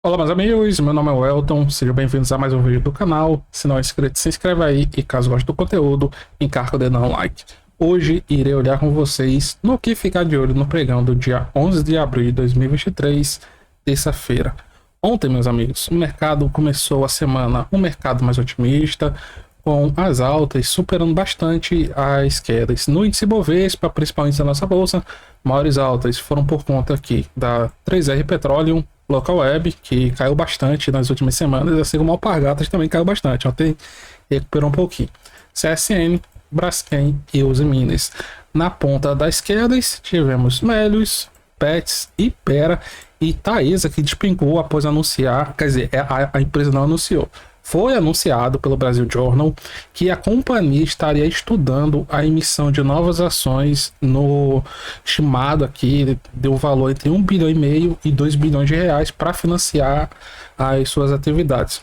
Olá, meus amigos, meu nome é Welton, sejam bem-vindos a mais um vídeo do canal. Se não é inscrito, se inscreve aí e caso goste do conteúdo, encarga o dedo no like. Hoje irei olhar com vocês no que ficar de olho no pregão do dia 11 de abril de 2023, terça-feira. Ontem, meus amigos, o mercado começou a semana um mercado mais otimista, com as altas superando bastante as quedas. No índice Bovespa, principal índice da nossa bolsa, maiores altas foram por conta aqui da 3R Petroleum, Local Web, que caiu bastante nas últimas semanas, assim como a Alpargatas também caiu bastante, ontem recuperou um pouquinho. CSN, Braskem e Uzi Minas. Na ponta das quedas, tivemos Melius, Pets, Ipera e Taesa, que despencou após anunciar, quer dizer, a empresa não anunciou. Foi anunciado pelo Brasil Journal que a companhia estaria estudando a emissão de novas ações no estimado aqui, deu valor entre 1,5 bilhão e 2 bilhões de reais para financiar as suas atividades.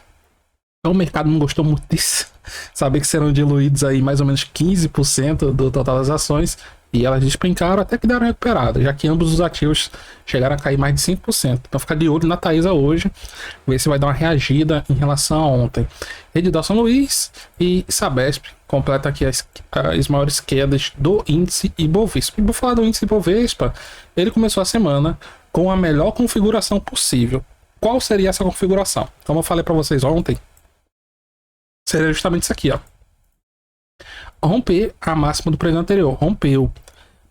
Então o mercado não gostou muito disso, saber que serão diluídos aí mais ou menos 15% do total das ações, e elas despencaram até que deram recuperada, já que ambos os ativos chegaram a cair mais de 5%. Então fica de olho na Taesa hoje, ver se vai dar uma reagida em relação a ontem. Rede São Luís e Sabesp completa aqui as maiores quedas do índice Ibovespa. E vou falar do índice Ibovespa, ele começou a semana com a melhor configuração possível. Qual seria essa configuração? Como eu falei para vocês ontem, seria justamente isso aqui, ó. Romper a máxima do pregão anterior. Rompeu.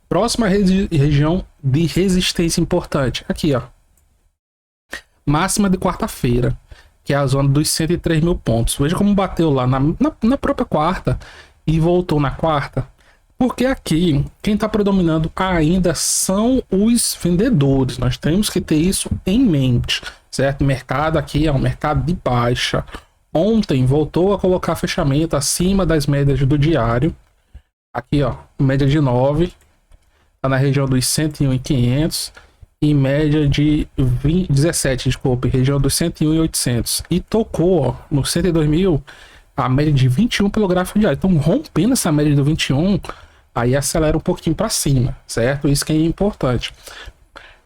Próxima região de resistência importante. Aqui, ó. Máxima de quarta-feira, que é a zona dos 103 mil pontos. Veja como bateu lá na própria quarta e voltou na quarta. Porque aqui, quem está predominando ainda são os vendedores. Nós temos que ter isso em mente, certo? O mercado aqui é um mercado de baixa. Ontem voltou a colocar fechamento acima das médias do diário. Aqui, ó, média de 9, tá na região dos 101,500 e média de 17, desculpe, região dos 101,800. E tocou, ó, no 102 mil, a média de 21 pelo gráfico diário. Então, rompendo essa média do 21, aí acelera um pouquinho para cima, certo? Isso que é importante.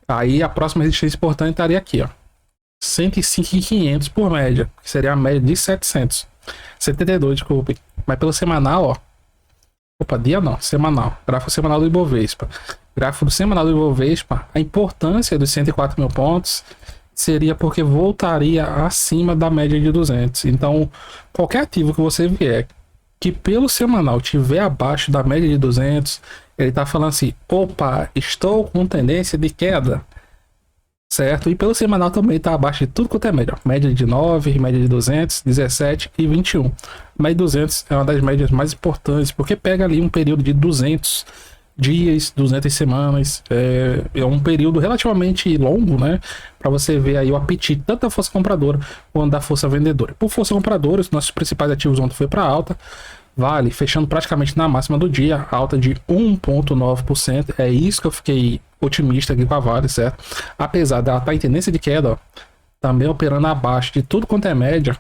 Aí a próxima resistência importante estaria aqui, ó. 105,500 por média, que seria a média de 700. 72, desculpe. Mas pelo semanal, ó. Opa, dia não, semanal. Gráfico semanal do Ibovespa. Gráfico do semanal do Ibovespa, a importância dos 104 mil pontos seria porque voltaria acima da média de 200. Então, qualquer ativo que você vier que pelo semanal tiver abaixo da média de 200, ele tá falando assim, opa, estou com tendência de queda. Certo? E pelo semanal também está abaixo de tudo quanto é média. Média de 9, média de 200, 17 e 21. Média de 200 é uma das médias mais importantes, porque pega ali um período de 200 dias, 200 semanas. É um período relativamente longo, né? Para você ver aí o apetite tanto da força compradora quanto da força vendedora. Por força compradora, os nossos principais ativos ontem foi para alta. Vale, fechando praticamente na máxima do dia, alta de 1,9%. É isso que eu fiquei otimista aqui com a Vale, certo? Apesar dela estar em tendência de queda, ó, também operando abaixo de tudo quanto é média.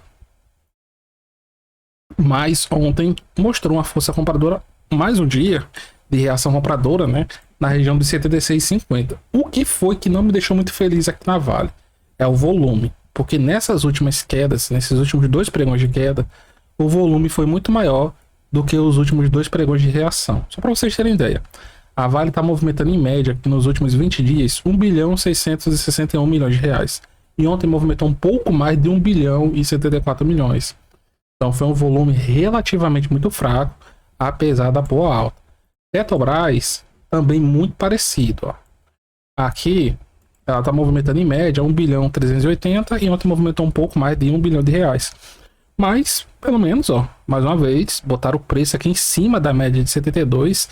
Mas ontem mostrou uma força compradora, mais um dia de reação compradora, né? Na região de 76,50. O que foi que não me deixou muito feliz aqui na Vale? É o volume. Porque nessas últimas quedas, nesses últimos dois pregões de queda, o volume foi muito maior do que os últimos dois pregões de reação. Só para vocês terem ideia. A Vale está movimentando em média, nos últimos 20 dias, 1 bilhão 661 milhões de reais. E ontem movimentou um pouco mais de 1 bilhão e 74 milhões. Então foi um volume relativamente muito fraco, apesar da boa alta. Petrobras, também muito parecido. Ó. Aqui, ela está movimentando em média 1 bilhão 380 e ontem movimentou um pouco mais de 1 bilhão de reais. Mas, pelo menos, ó, mais uma vez, botaram o preço aqui em cima da média de 72,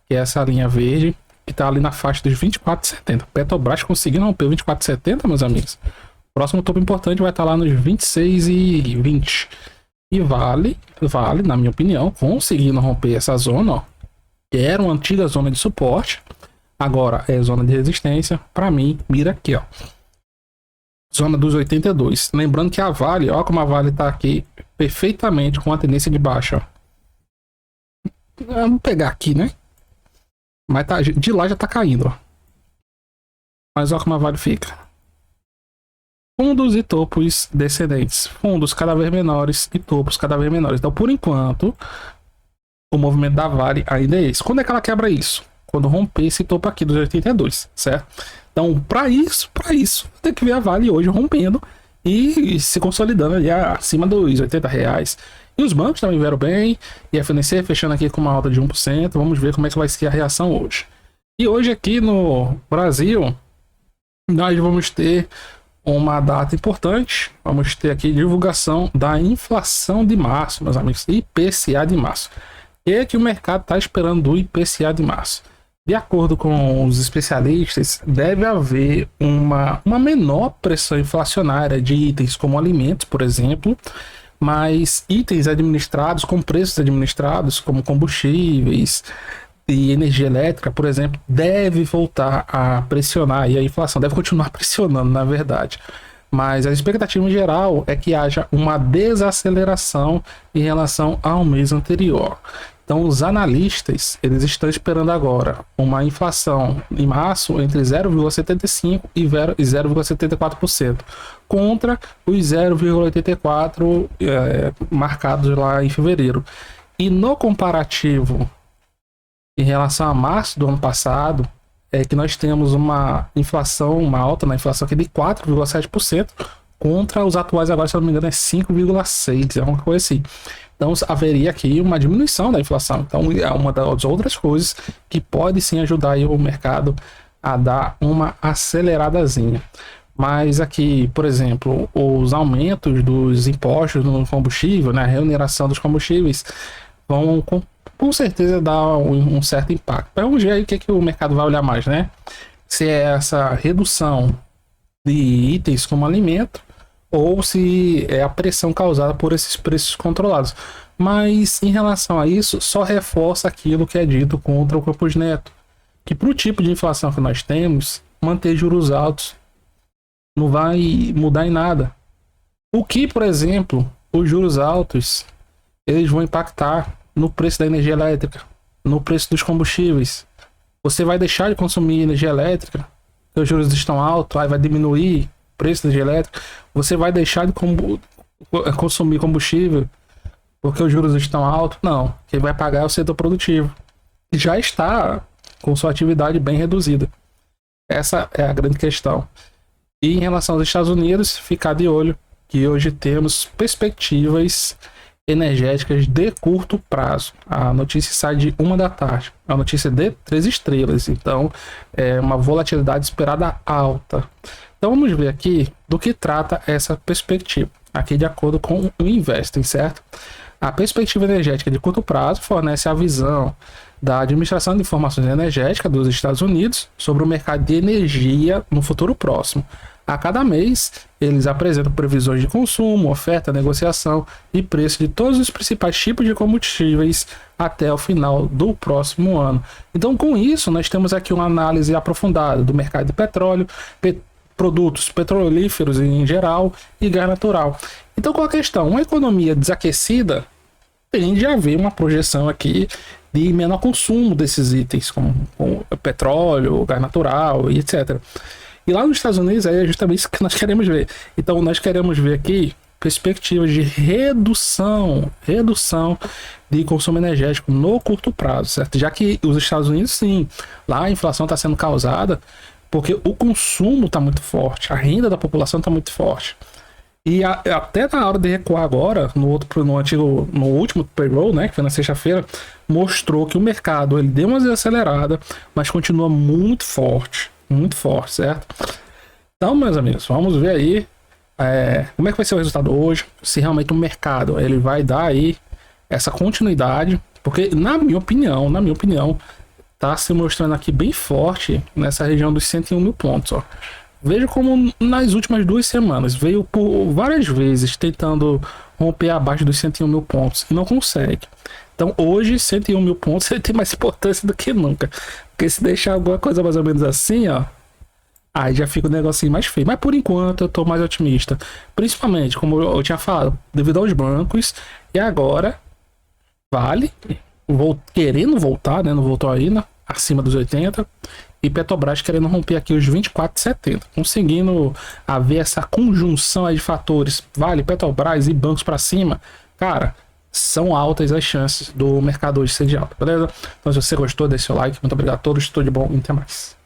que é essa linha verde, que tá ali na faixa dos 24,70. Petrobras conseguindo romper 24,70, meus amigos. O próximo topo importante vai estar lá nos 26,20. E vale, na minha opinião, conseguindo romper essa zona, ó, que era uma antiga zona de suporte, agora é zona de resistência. Para mim, mira aqui, ó. Zona dos 82. Lembrando que a Vale, ó como a Vale tá aqui perfeitamente com a tendência de baixa. Vamos pegar aqui, né? Mas tá, de lá já tá caindo, ó. Mas ó como a Vale fica. fundos e topos descendentes, fundos cada vez menores e topos cada vez menores. Então, por enquanto, o movimento da Vale ainda é esse. Quando é que ela quebra isso? Quando romper esse topo aqui dos 82, certo? Então, para isso, tem que ver a Vale hoje rompendo e se consolidando ali acima dos R$ 80. E os bancos também vieram bem, e a FNC fechando aqui com uma alta de 1%. Vamos ver como é que vai ser a reação hoje. E hoje aqui no Brasil, nós vamos ter uma data importante. Vamos ter aqui divulgação da inflação de março, meus amigos, IPCA de março. E é que o mercado está esperando do IPCA de março. De acordo com os especialistas, deve haver uma menor pressão inflacionária de itens como alimentos, por exemplo, mas itens administrados, com preços administrados, como combustíveis e energia elétrica, por exemplo, deve voltar a pressionar, e a inflação deve continuar pressionando, na verdade. Mas a expectativa em geral é que haja uma desaceleração em relação ao mês anterior. Então, os analistas, eles estão esperando agora uma inflação em março entre 0,75% e 0,74%, contra os 0,84% marcados lá em fevereiro. E no comparativo, em relação a março do ano passado, é que nós temos uma inflação, uma alta na inflação aqui de 4,7%, contra os atuais agora, se eu não me engano, é 5,6%, é uma coisa assim. Então haveria aqui uma diminuição da inflação. Então é uma das outras coisas que pode sim ajudar aí o mercado a dar uma aceleradazinha. Mas aqui, por exemplo, os aumentos dos impostos no combustível, né, a remuneração dos combustíveis, vão com certeza dar um certo impacto. Vamos ver aí o que o mercado vai olhar mais, né? Se é essa redução de itens como alimento, ou se é a pressão causada por esses preços controlados. Mas em relação a isso, só reforça aquilo que é dito contra o Campos Neto, que para o tipo de inflação que nós temos, manter juros altos não vai mudar em nada. O que, por exemplo, os juros altos, eles vão impactar no preço da energia elétrica, no preço dos combustíveis. Você vai deixar de consumir energia elétrica, porque os juros estão altos, aí vai diminuir o preço da energia elétrica. Você vai deixar de consumir combustível porque os juros estão altos? Não. Quem vai pagar é o setor produtivo, que já está com sua atividade bem reduzida. Essa é a grande questão. E em relação aos Estados Unidos, ficar de olho que hoje temos perspectivas energéticas de curto prazo. A notícia sai de 1 da tarde. A notícia é de 3 estrelas. Então, é uma volatilidade esperada alta. Então, vamos ver aqui do que trata essa perspectiva. Aqui, de acordo com o Investing, certo? A perspectiva energética de curto prazo fornece a visão da Administração de Informações Energéticas dos Estados Unidos sobre o mercado de energia no futuro próximo. A cada mês, eles apresentam previsões de consumo, oferta, negociação e preço de todos os principais tipos de combustíveis até o final do próximo ano. Então, com isso, nós temos aqui uma análise aprofundada do mercado de petróleo, produtos petrolíferos em geral e gás natural. Então, qual a questão? Uma economia desaquecida tende a haver uma projeção aqui de menor consumo desses itens, como petróleo, gás natural e etc. E lá nos Estados Unidos é justamente isso que nós queremos ver. Então nós queremos ver aqui perspectivas de redução de consumo energético no curto prazo, certo? Já que os Estados Unidos, sim, lá a inflação está sendo causada porque o consumo está muito forte, a renda da população está muito forte. E até na hora de recuar agora, no último payroll, né, que foi na sexta-feira, mostrou que o mercado ele deu uma desacelerada, mas continua muito forte, certo? Então, meus amigos, vamos ver aí como é que vai ser o resultado hoje, se realmente o mercado ele vai dar aí essa continuidade, porque na minha opinião, tá se mostrando aqui bem forte nessa região dos 101 mil pontos, ó. Veja como nas últimas 2 semanas veio por várias vezes tentando romper abaixo dos 101 mil pontos e não consegue. Então hoje 101 mil pontos ele tem mais importância do que nunca, porque se deixar alguma coisa mais ou menos assim, ó, aí já fica um negocinho mais feio. Mas por enquanto eu tô mais otimista, principalmente como eu tinha falado, devido aos bancos. E agora Vale querendo voltar, né, não voltou ainda acima dos 80, e Petrobras querendo romper aqui os 24,70. Conseguindo haver essa conjunção aí de fatores, Vale, Petrobras e bancos para cima, cara, são altas as chances do mercado hoje ser de alta, beleza? Então se você gostou, deixe seu like, muito obrigado a todos, tudo de bom e até mais.